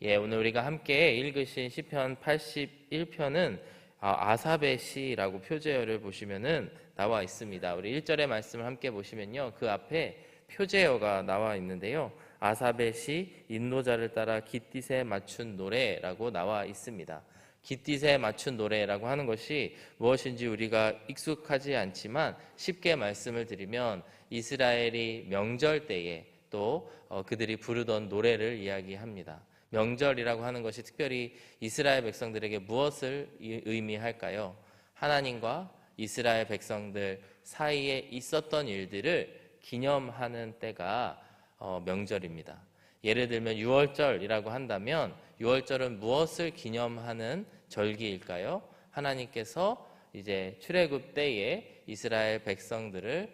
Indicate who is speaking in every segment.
Speaker 1: 오늘 우리가 함께 읽으신 시편 81편은 아삽의 시라고 표제어를 보시면은 나와 있습니다. 우리 1절의 말씀을 함께 보시면요, 그 앞에 표제어가 나와 있는데요, 아삽의 시 인노자를 따라 깃딧에 맞춘 노래라고 나와 있습니다. 깃딧에 맞춘 노래라고 하는 것이 무엇인지 우리가 익숙하지 않지만 쉽게 말씀을 드리면 이스라엘이 명절 때에 또 그들이 부르던 노래를 이야기합니다. 명절이라고 하는 것이 특별히 이스라엘 백성들에게 무엇을 의미할까요? 하나님과 이스라엘 백성들 사이에 있었던 일들을 기념하는 때가 명절입니다. 예를 들면 6월절이라고 한다면 6월절은 무엇을 기념하는 절기일까요? 하나님께서 이제 출애굽 때에 이스라엘 백성들을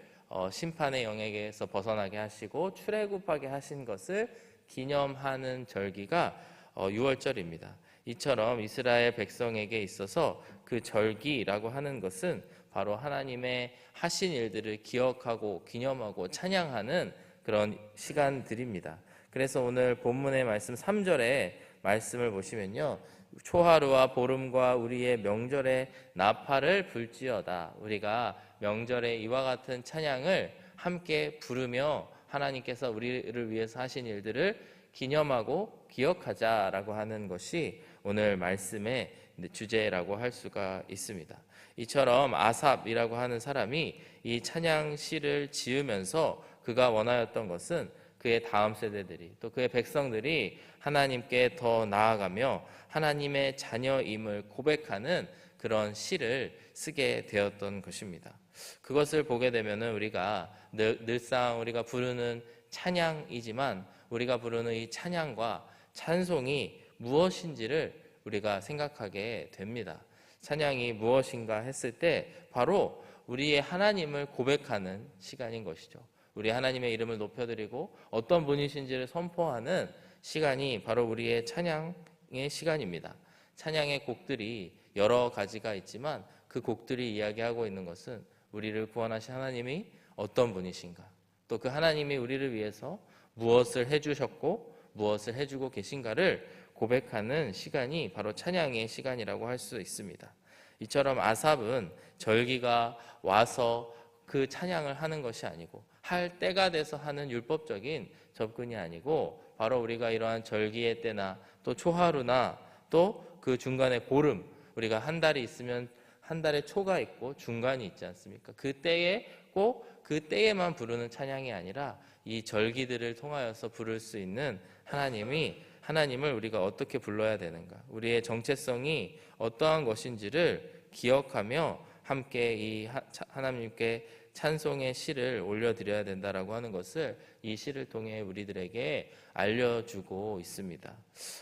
Speaker 1: 심판의 영역에서 벗어나게 하시고 출애굽하게 하신 것을 기념하는 절기가 6월절입니다. 이처럼 이스라엘 백성에게 있어서 그 절기라고 하는 것은 바로 하나님의 하신 일들을 기억하고 기념하고 찬양하는 그런 시간들입니다. 그래서 오늘 본문의 말씀 3절에 말씀을 보시면요, 초하루와 보름과 우리의 명절에 나팔을 불지어다. 우리가 명절에 이와 같은 찬양을 함께 부르며 하나님께서 우리를 위해서 하신 일들을 기념하고 기억하자라고 하는 것이 오늘 말씀의 주제라고 할 수가 있습니다. 이처럼 아삽이라고 하는 사람이 이 찬양시를 지으면서 그가 원하였던 것은 그의 다음 세대들이 또 그의 백성들이 하나님께 더 나아가며 하나님의 자녀임을 고백하는 그런 시를 쓰게 되었던 것입니다. 그것을 보게 되면 우리가 늘상 우리가 부르는 찬양이지만 우리가 부르는 이 찬양과 찬송이 무엇인지를 우리가 생각하게 됩니다. 찬양이 무엇인가 했을 때 바로 우리의 하나님을 고백하는 시간인 것이죠. 우리 하나님의 이름을 높여드리고 어떤 분이신지를 선포하는 시간이 바로 우리의 찬양의 시간입니다. 찬양의 곡들이 여러 가지가 있지만 그 곡들이 이야기하고 있는 것은 우리를 구원하신 하나님이 어떤 분이신가, 또 그 하나님이 우리를 위해서 무엇을 해주셨고 무엇을 해주고 계신가를 고백하는 시간이 바로 찬양의 시간이라고 할 수 있습니다. 이처럼 아삽은 절기가 와서 그 찬양을 하는 것이 아니고 할 때가 돼서 하는 율법적인 접근이 아니고 바로 우리가 이러한 절기의 때나 또 초하루나 또 그 중간에 보름, 우리가 한 달이 있으면 한 달에 초가 있고 중간이 있지 않습니까? 그 때에 꼭 그 때에만 부르는 찬양이 아니라 이 절기들을 통하여서 부를 수 있는 하나님을 우리가 어떻게 불러야 되는가, 우리의 정체성이 어떠한 것인지를 기억하며 함께 이 하나님께 찬송의 시를 올려드려야 된다라고 하는 것을 이 시를 통해 우리들에게 알려주고 있습니다.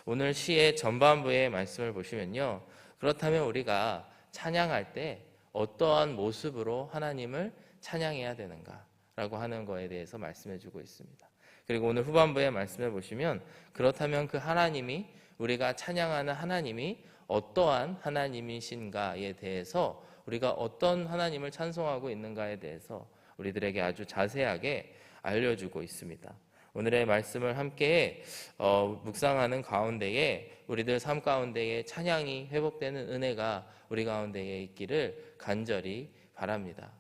Speaker 1: 오늘 시의 전반부의 말씀을 보시면요, 그렇다면 우리가 찬양할 때 어떠한 모습으로 하나님을 찬양해야 되는가라고 하는 것에 대해서 말씀해주고 있습니다. 그리고 오늘 후반부의 말씀을 보시면 그렇다면 그 하나님이, 우리가 찬양하는 하나님이 어떠한 하나님이신가에 대해서, 우리가 어떤 하나님을 찬송하고 있는가에 대해서 우리들에게 아주 자세하게 알려주고 있습니다. 오늘의 말씀을 함께 묵상하는 가운데에 우리들 삶 가운데에 찬양이 회복되는 은혜가 우리 가운데에 있기를 간절히 바랍니다.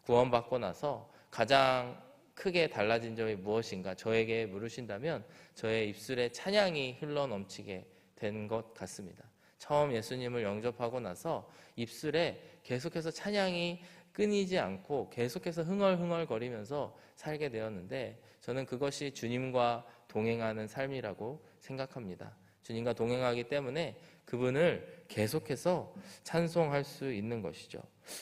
Speaker 1: 구원받고 나서 가장 크게 달라진 점이 무엇인가 저에게 물으신다면 저의 입술에 찬양이 흘러넘치게 된 것 같습니다. 처음 예수님을 영접하고 나서 입술에 계속해서 찬양이 끊이지 않고 계속해서 흥얼흥얼거리면서 살게 되었는데, 저는 그것이 주님과 동행하는 삶이라고 생각합니다. 주님과 동행하기 때문에 그분을 계속해서 찬송할 수 있는 것이죠.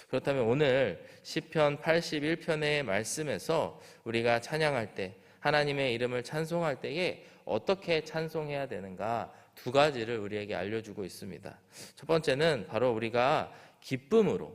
Speaker 1: 그렇다면 오늘 시편 81편의 말씀에서 우리가 찬양할 때, 하나님의 이름을 찬송할 때에 어떻게 찬송해야 되는가, 두 가지를 우리에게 알려주고 있습니다. 첫 번째는 바로 우리가 기쁨으로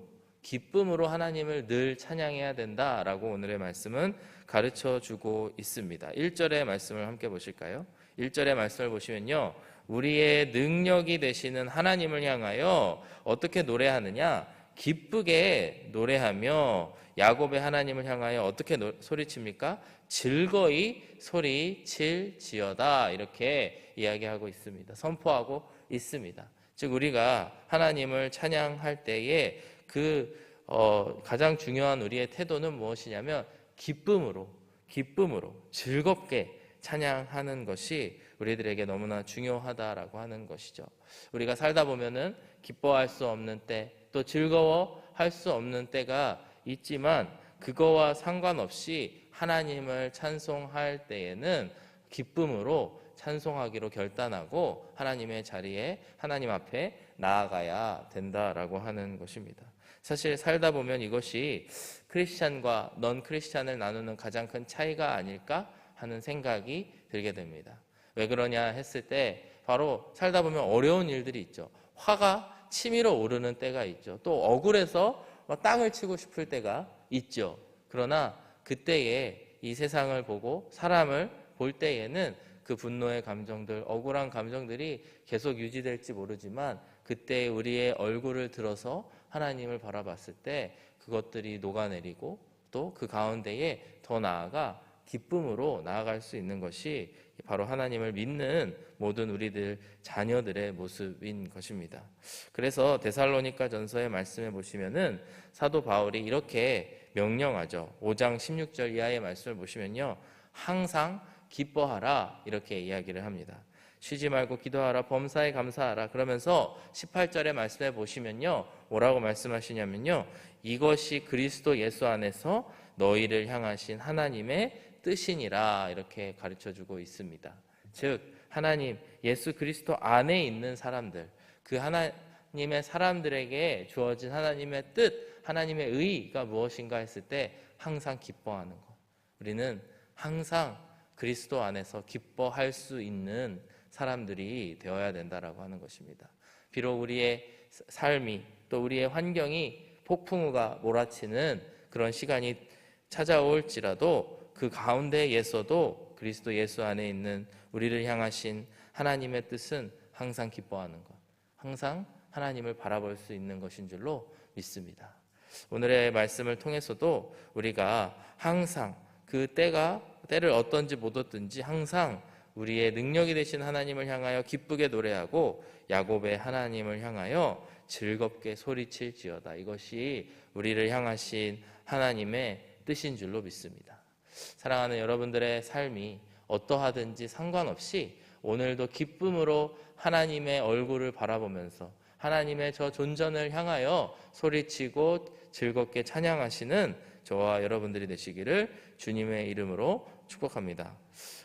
Speaker 1: 하나님을 늘 찬양해야 된다라고 오늘의 말씀은 가르쳐주고 있습니다. 1절의 말씀을 함께 보실까요? 1절의 말씀을 보시면요, 우리의 능력이 되시는 하나님을 향하여 어떻게 노래하느냐? 기쁘게 노래하며. 야곱의 하나님을 향하여 어떻게 소리칩니까? 즐거이 소리칠지어다. 이렇게 이야기하고 있습니다. 선포하고 있습니다. 즉 우리가 하나님을 찬양할 때에 가장 중요한 우리의 태도는 무엇이냐면 기쁨으로 즐겁게 찬양하는 것이 우리들에게 너무나 중요하다라고 하는 것이죠. 우리가 살다 보면은 기뻐할 수 없는 때, 또 즐거워할 수 없는 때가 있지만 그거와 상관없이 하나님을 찬송할 때에는 기쁨으로 찬송하기로 결단하고 하나님의 자리에, 하나님 앞에 나아가야 된다라고 하는 것입니다. 사실 살다 보면 이것이 크리스찬과 넌 크리스찬을 나누는 가장 큰 차이가 아닐까 하는 생각이 들게 됩니다. 왜 그러냐 했을 때 바로 살다 보면 어려운 일들이 있죠. 화가 치밀어 오르는 때가 있죠. 또 억울해서 땅을 치고 싶을 때가 있죠. 그러나 그때에 이 세상을 보고 사람을 볼 때에는 그 분노의 감정들, 억울한 감정들이 계속 유지될지 모르지만 그때 우리의 얼굴을 들어서 하나님을 바라봤을 때 그것들이 녹아내리고 또 그 가운데에 더 나아가 기쁨으로 나아갈 수 있는 것이 바로 하나님을 믿는 모든 우리들 자녀들의 모습인 것입니다. 그래서 데살로니가 전서의 말씀에 보시면은 사도 바울이 이렇게 명령하죠. 5장 16절 이하의 말씀을 보시면요, 항상 기뻐하라 이렇게 이야기를 합니다. 쉬지 말고 기도하라, 범사에 감사하라. 그러면서 18절의 말씀에 보시면요, 뭐라고 말씀하시냐면요, 이것이 그리스도 예수 안에서 너희를 향하신 하나님의 뜻이니라 이렇게 가르쳐주고 있습니다. 즉 하나님, 예수 그리스도 안에 있는 사람들, 그 하나님의 사람들에게 주어진 하나님의 뜻, 하나님의 의가 무엇인가 했을 때 항상 기뻐하는 것. 우리는 항상 그리스도 안에서 기뻐할 수 있는 사람들이 되어야 된다라고 하는 것입니다. 비록 우리의 삶이 또 우리의 환경이 폭풍우가 몰아치는 그런 시간이 찾아올지라도 그 가운데에서도 그리스도 예수 안에 있는 우리를 향하신 하나님의 뜻은 항상 기뻐하는 것, 항상 하나님을 바라볼 수 있는 것인 줄로 믿습니다. 오늘의 말씀을 통해서도 우리가 항상 그 때를 어떤지 못 얻든지 항상 우리의 능력이 되신 하나님을 향하여 기쁘게 노래하고 야곱의 하나님을 향하여 즐겁게 소리칠지어다. 이것이 우리를 향하신 하나님의 뜻인 줄로 믿습니다. 사랑하는 여러분들의 삶이 어떠하든지 상관없이 오늘도 기쁨으로 하나님의 얼굴을 바라보면서 하나님의 저 존전을 향하여 소리치고 즐겁게 찬양하시는 저와 여러분들이 되시기를 주님의 이름으로 축복합니다.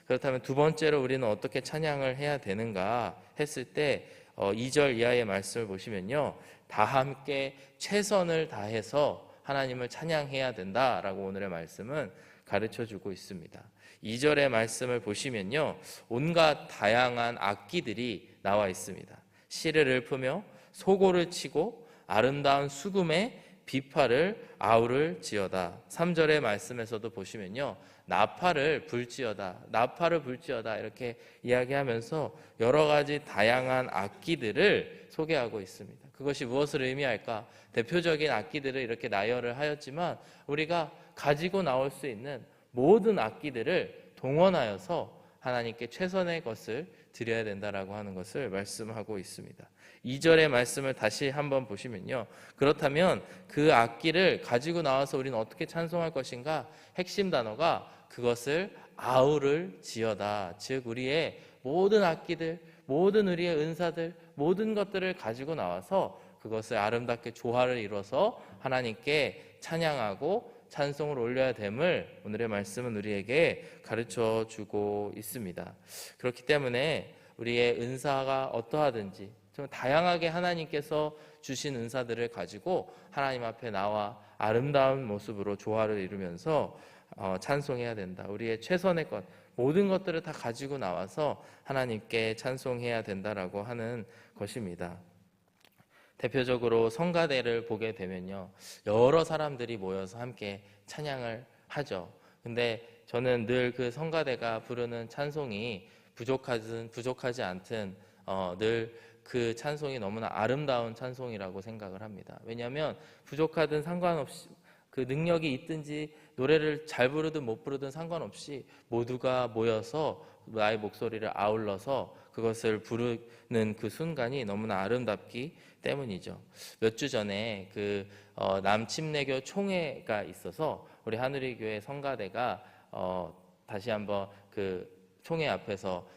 Speaker 1: 그렇다면 두 번째로 우리는 어떻게 찬양을 해야 되는가 했을 때 2절 이하의 말씀을 보시면요, 다 함께 최선을 다해서 하나님을 찬양해야 된다라고 오늘의 말씀은 가르쳐주고 있습니다. 2절의 말씀을 보시면요, 온갖 다양한 악기들이 나와 있습니다. 시를 읊으며 소고를 치고 아름다운 수금의 비파를 아우를지어다. 3절의 말씀에서도 보시면요, 나팔을 불지어다 이렇게 이야기하면서 여러 가지 다양한 악기들을 소개하고 있습니다. 그것이 무엇을 의미할까? 대표적인 악기들을 이렇게 나열을 하였지만 우리가 가지고 나올 수 있는 모든 악기들을 동원하여서 하나님께 최선의 것을 드려야 된다라고 하는 것을 말씀하고 있습니다. 2절의 말씀을 다시 한번 보시면요, 그렇다면 그 악기를 가지고 나와서 우리는 어떻게 찬송할 것인가? 핵심 단어가 그것을 아우를지어다. 즉 우리의 모든 악기들, 모든 우리의 은사들, 모든 것들을 가지고 나와서 그것을 아름답게 조화를 이뤄서 하나님께 찬양하고 찬송을 올려야 됨을 오늘의 말씀은 우리에게 가르쳐 주고 있습니다. 그렇기 때문에 우리의 은사가 어떠하든지 좀 다양하게 하나님께서 주신 은사들을 가지고 하나님 앞에 나와 아름다운 모습으로 조화를 이루면서 찬송해야 된다. 우리의 최선의 것, 모든 것들을 다 가지고 나와서 하나님께 찬송해야 된다라고 하는 것입니다. 대표적으로 성가대를 보게 되면요, 여러 사람들이 모여서 함께 찬양을 하죠. 근데 저는 늘 그 성가대가 부르는 찬송이 부족하든 부족하지 않든 늘 그 찬송이 너무나 아름다운 찬송이라고 생각을 합니다. 왜냐하면 부족하든 상관없이, 그 능력이 있든지 노래를 잘 부르든 못 부르든 상관없이 모두가 모여서 나의 목소리를 아울러서 그것을 부르는 그 순간이 너무나 아름답기 때문이죠. 몇 주 전에 남침례교 총회가 있어서 우리 하누리교회 성가대가 다시 한번 그 총회 앞에서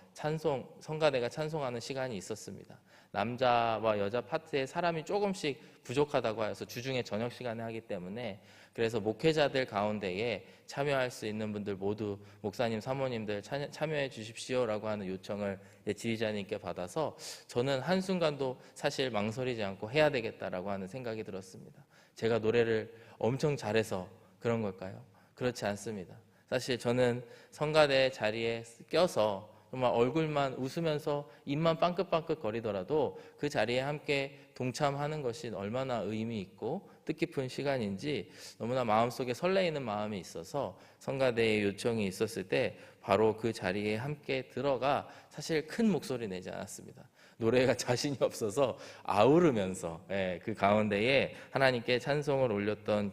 Speaker 1: 성가대가 찬송하는 시간이 있었습니다. 남자와 여자 파트에 사람이 조금씩 부족하다고 해서 주중에 저녁 시간에 하기 때문에, 그래서 목회자들 가운데에 참여할 수 있는 분들 모두 목사님, 사모님들 참여해 주십시오라고 하는 요청을 지휘자님께 받아서 저는 한순간도 사실 망설이지 않고 해야 되겠다라고 하는 생각이 들었습니다. 제가 노래를 엄청 잘해서 그런 걸까요? 그렇지 않습니다. 사실 저는 성가대 자리에 껴서 정말 얼굴만 웃으면서 입만 빵긋빵긋 거리더라도 그 자리에 함께 동참하는 것이 얼마나 의미 있고 뜻깊은 시간인지 너무나 마음속에 설레이는 마음이 있어서 성가대의 요청이 있었을 때 바로 그 자리에 함께 들어가 사실 큰 목소리 내지 않았습니다. 노래가 자신이 없어서 아우르면서 그 가운데에 하나님께 찬송을 올렸던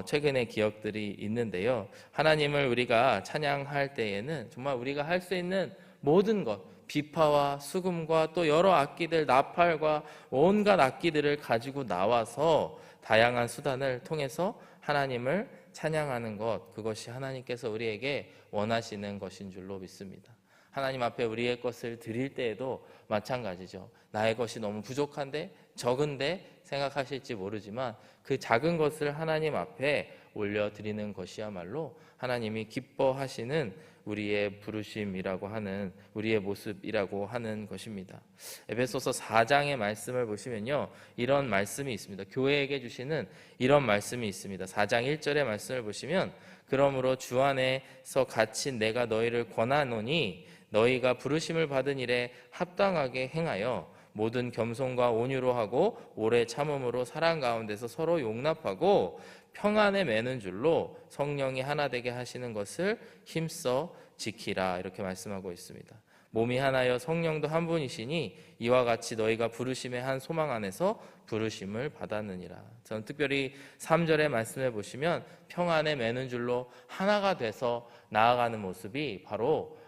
Speaker 1: 최근의 기억들이 있는데요. 하나님을 우리가 찬양할 때에는 정말 우리가 할 수 있는 모든 것, 비파와 수금과 또 여러 악기들, 나팔과 온갖 악기들을 가지고 나와서 다양한 수단을 통해서 하나님을 찬양하는 것, 그것이 하나님께서 우리에게 원하시는 것인 줄로 믿습니다. 하나님 앞에 우리의 것을 드릴 때에도 마찬가지죠. 나의 것이 너무 부족한데, 적은데 생각하실지 모르지만 그 작은 것을 하나님 앞에 올려드리는 것이야말로 하나님이 기뻐하시는 우리의 부르심이라고 하는, 우리의 모습이라고 하는 것입니다. 에베소서 4장의 말씀을 보시면요, 이런 말씀이 있습니다. 교회에게 주시는 이런 말씀이 있습니다. 4장 1절의 말씀을 보시면, 그러므로 주 안에서 갇힌 내가 너희를 권하노니 너희가 부르심을 받은 일에 합당하게 행하여 모든 겸손과 온유로 하고 오래 참음으로 사랑 가운데서 서로 용납하고 평안에 매는 줄로 성령이 하나 되게 하시는 것을 힘써 지키라, 이렇게 말씀하고 있습니다. 몸이 하나여 성령도 한 분이시니 이와 같이 너희가 부르심의 한 소망 안에서 부르심을 받았느니라. 저는 특별히 3절의 말씀에 보시면 평안에 매는 줄로 하나가 돼서 나아가는 모습이 바로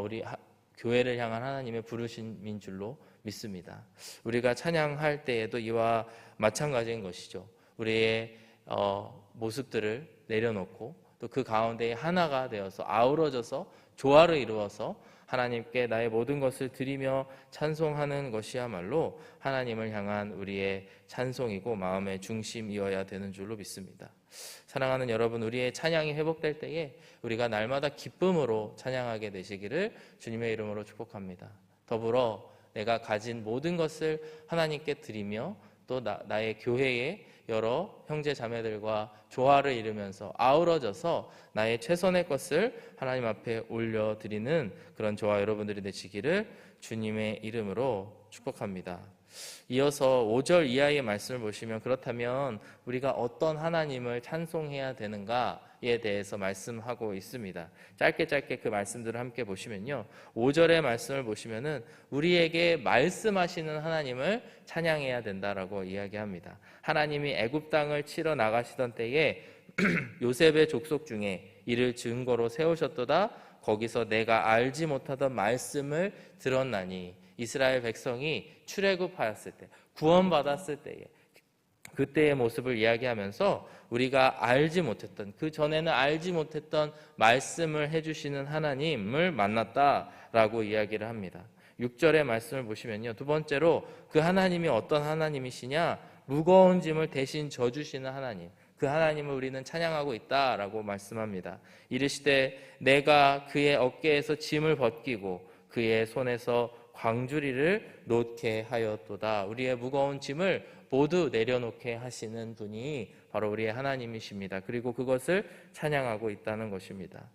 Speaker 1: 우리 교회를 향한 하나님의 부르심인 줄로 믿습니다. 우리가 찬양할 때에도 이와 마찬가지인 것이죠. 우리의 모습들을 내려놓고 또 그 가운데에 하나가 되어서 아우러져서 조화를 이루어서 하나님께 나의 모든 것을 드리며 찬송하는 것이야말로 하나님을 향한 우리의 찬송이고 마음의 중심이어야 되는 줄로 믿습니다. 사랑하는 여러분, 우리의 찬양이 회복될 때에 우리가 날마다 기쁨으로 찬양하게 되시기를 주님의 이름으로 축복합니다. 더불어 내가 가진 모든 것을 하나님께 드리며 또 나의 교회에 여러 형제 자매들과 조화를 이루면서 아우러져서 나의 최선의 것을 하나님 앞에 올려드리는 그런 저와 여러분들이 되시기를 주님의 이름으로 축복합니다. 이어서 5절 이하의 말씀을 보시면, 그렇다면 우리가 어떤 하나님을 찬송해야 되는가에 대해서 말씀하고 있습니다. 짧게 그 말씀들을 함께 보시면요, 5절의 말씀을 보시면은 우리에게 말씀하시는 하나님을 찬양해야 된다라고 이야기합니다. 하나님이 애굽 땅을 치러 나가시던 때에 요셉의 족속 중에 이를 증거로 세우셨도다. 거기서 내가 알지 못하던 말씀을 들었나니. 이스라엘 백성이 출애굽하였을 때, 구원받았을 때에 그때의 모습을 이야기하면서 우리가 알지 못했던, 그 전에는 알지 못했던 말씀을 해주시는 하나님을 만났다라고 이야기를 합니다. 6절의 말씀을 보시면요, 두 번째로 그 하나님이 어떤 하나님이시냐, 무거운 짐을 대신 져주시는 하나님, 그 하나님을 우리는 찬양하고 있다라고 말씀합니다. 이르시되 내가 그의 어깨에서 짐을 벗기고 그의 손에서 광주리를 놓게 하였도다. 우리의 무거운 짐을 모두 내려놓게 하시는 분이 바로 우리의 하나님이십니다. 그리고 그것을 찬양하고 있다는 것입니다.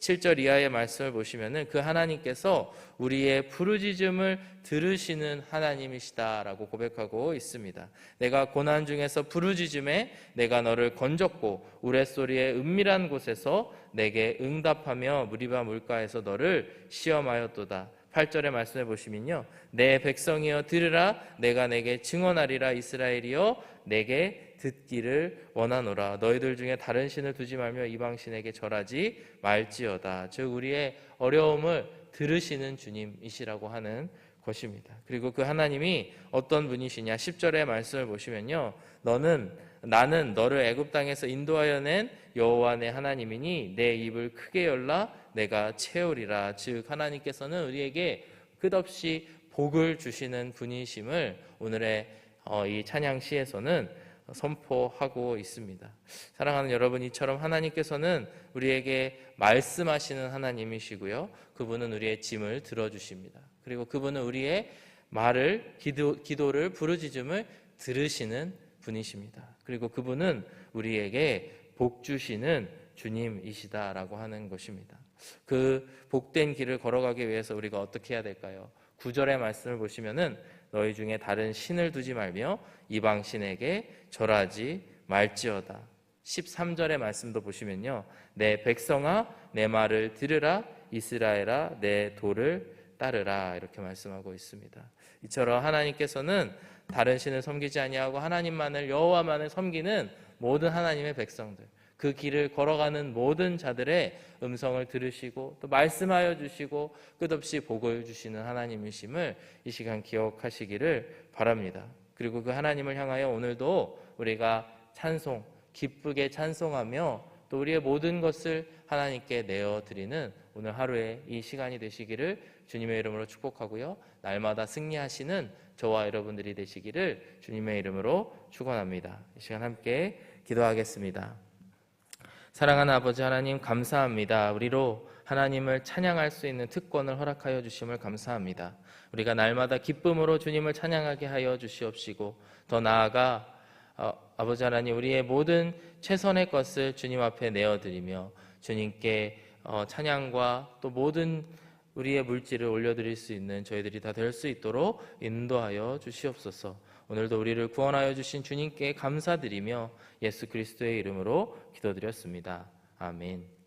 Speaker 1: 7절 이하의 말씀을 보시면은 그 하나님께서 우리의 부르짖음을 들으시는 하나님이시다라고 고백하고 있습니다. 내가 고난 중에서 부르짖음에 내가 너를 건졌고 우레소리의 은밀한 곳에서 내게 응답하며 무리바 물가에서 너를 시험하였도다. 8절의 말씀해 보시면요, 내 백성이여 들으라, 내가 내게 증언하리라. 이스라엘이여 내게 듣기를 원하노라. 너희들 중에 다른 신을 두지 말며 이방 신에게 절하지 말지어다. 즉 우리의 어려움을 들으시는 주님이시라고 하는 것입니다. 그리고 그 하나님이 어떤 분이시냐, 10절의 말씀을 보시면요, 나는 너를 애굽 땅에서 인도하여 낸 여호와 내 하나님이니 내 입을 크게 열라 내가 채우리라. 즉 하나님께서는 우리에게 끝없이 복을 주시는 분이심을 오늘의 이 찬양시에서는 선포하고 있습니다. 사랑하는 여러분, 이처럼 하나님께서는 우리에게 말씀하시는 하나님이시고요, 그분은 우리의 짐을 들어주십니다. 그리고 그분은 우리의 말을, 기도를, 부르짖음을 들으시는 분이십니다. 그리고 그분은 우리에게 복 주시는 주님이시다라고 하는 것입니다. 그 복된 길을 걸어가기 위해서 우리가 어떻게 해야 될까요? 9절의 말씀을 보시면은 너희 중에 다른 신을 두지 말며 이방 신에게 절하지 말지어다. 13절의 말씀도 보시면요, 내 백성아 내 말을 들으라, 이스라엘아 내 도를 따르라. 이렇게 말씀하고 있습니다. 이처럼 하나님께서는 다른 신을 섬기지 아니하고 하나님만을, 여호와만을 섬기는 모든 하나님의 백성들, 그 길을 걸어가는 모든 자들의 음성을 들으시고 또 말씀하여 주시고 끝없이 복을 주시는 하나님이심을 이 시간 기억하시기를 바랍니다. 그리고 그 하나님을 향하여 오늘도 우리가 찬송, 기쁘게 찬송하며 또 우리의 모든 것을 하나님께 내어드리는 오늘 하루의 이 시간이 되시기를 주님의 이름으로 축복하고요, 날마다 승리하시는 저와 여러분들이 되시기를 주님의 이름으로 축원합니다. 이 시간 함께 기도하겠습니다. 사랑하는 아버지 하나님, 감사합니다. 우리로 하나님을 찬양할 수 있는 특권을 허락하여 주심을 감사합니다. 우리가 날마다 기쁨으로 주님을 찬양하게 하여 주시옵시고 더 나아가 아버지 하나님, 우리의 모든 최선의 것을 주님 앞에 내어드리며 주님께 찬양과 또 모든 우리의 물질을 올려드릴 수 있는 저희들이 다 될 수 있도록 인도하여 주시옵소서. 오늘도 우리를 구원하여 주신 주님께 감사드리며 예수 그리스도의 이름으로 기도드렸습니다. 아멘.